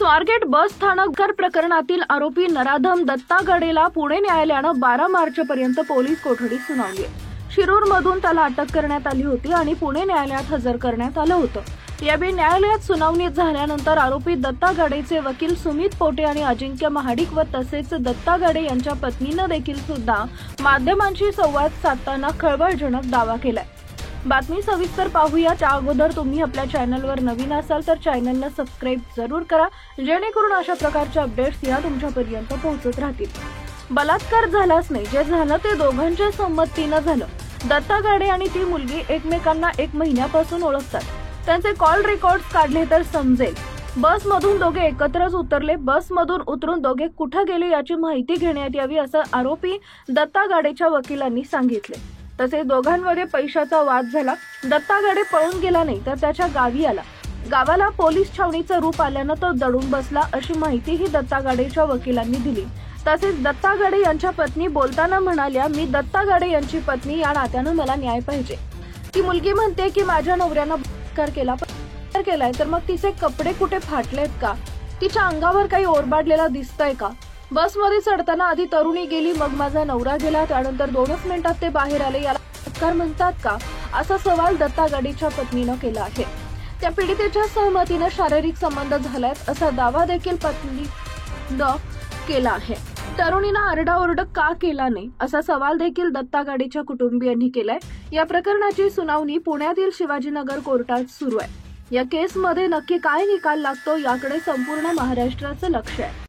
स्वारगेट बस स्थानक प्रकरणातील आरोपी नराधम दत्ता गडेला पुणे न्यायालयानं 12 मार्चपर्यंत पोलीस कोठडी सुनावली आहे। शिरूरमधून त्याला अटक करण्यात आली होती आणि पुणे न्यायालयात हजर करण्यात आलं होतं। यावेळी न्यायालयात सुनावणी झाल्यानंतर आरोपी दत्ता गडेचे वकील सुमित पोटे आणि अजिंक्य महाडिक व तसेच दत्ता गडे यांच्या पत्नीनं देखील सुद्धा माध्यमांशी संवाद साधताना खळबळजनक दावा केलाय। बातमी सविस्तर पाहूया। त्या अगोदर तुम्ही आपल्या चॅनलवर नवीन असाल तर चॅनलला सबस्क्राइब जरूर करा, जेणेकरून अशा प्रकारचे अपडेट्स या तुमच्यापर्यंत पोहोचत राहतील। बलात्कार झालाच नाही, जे झालं ते दोघांच्या संमतीनं झालं। दत्ता गडे आणि ती मुलगी एकमेकांना 1 महिन्यापासून ओळखतात। त्यांचे कॉल रेकॉर्ड्स काढले तर समजेल। बसमधून दोघे एकत्रच उतरले। बसमधून उतरून दोघे कुठे गेले याची माहिती घेण्यात यावी असं आरोपी दत्ता गडेच्या वकिलांनी सांगितले। तसेच दोघांमध्ये पैशाचा वाद झाला। दत्ता गडे पळून गेला नाही तर त्याच्या गावी आला। गावाला पोलीस छावणीचं रूप आल्यानं तो दडून बसला अशी माहितीही दत्ता गडेच्या वकिलांनी दिली। तसेच दत्ता गडे यांच्या पत्नी बोलताना म्हणाल्या, मी दत्ता गडे यांची पत्नी या नात्यानं मला न्याय पाहिजे। ती मुलगी म्हणते की माझ्या नवऱ्यानं बलात्कार केलाय तर मग तिचे कपडे कुठे फाटलेत का? तिच्या अंगावर काही ओरबाडलेला दिसतंय का? बसमध्ये चढताना आधी तरुणी गेली, मग माझा नवरा गेला, त्यानंतर 2च मिनिटात ते बाहेर आले, याला बलात्कार म्हणतात का? असा सवाल दत्ता गडेच्या पत्नीनं केला आहे। त्या पीडितेच्या सहमतीने शारीरिक संबंध झालायत असा दावा देखील पत्नीनं केला आहे। तरुणीनं आरडाओरड का केला नाही असा सवाल देखील दत्ता गडेच्या कुटुंबियांनी केलाय। या प्रकरणाची सुनावणी पुण्यातील शिवाजीनगर कोर्टात सुरू आहे। या केसमध्ये नक्की काय निकाल लागतो याकडे संपूर्ण महाराष्ट्राचं लक्ष आहे।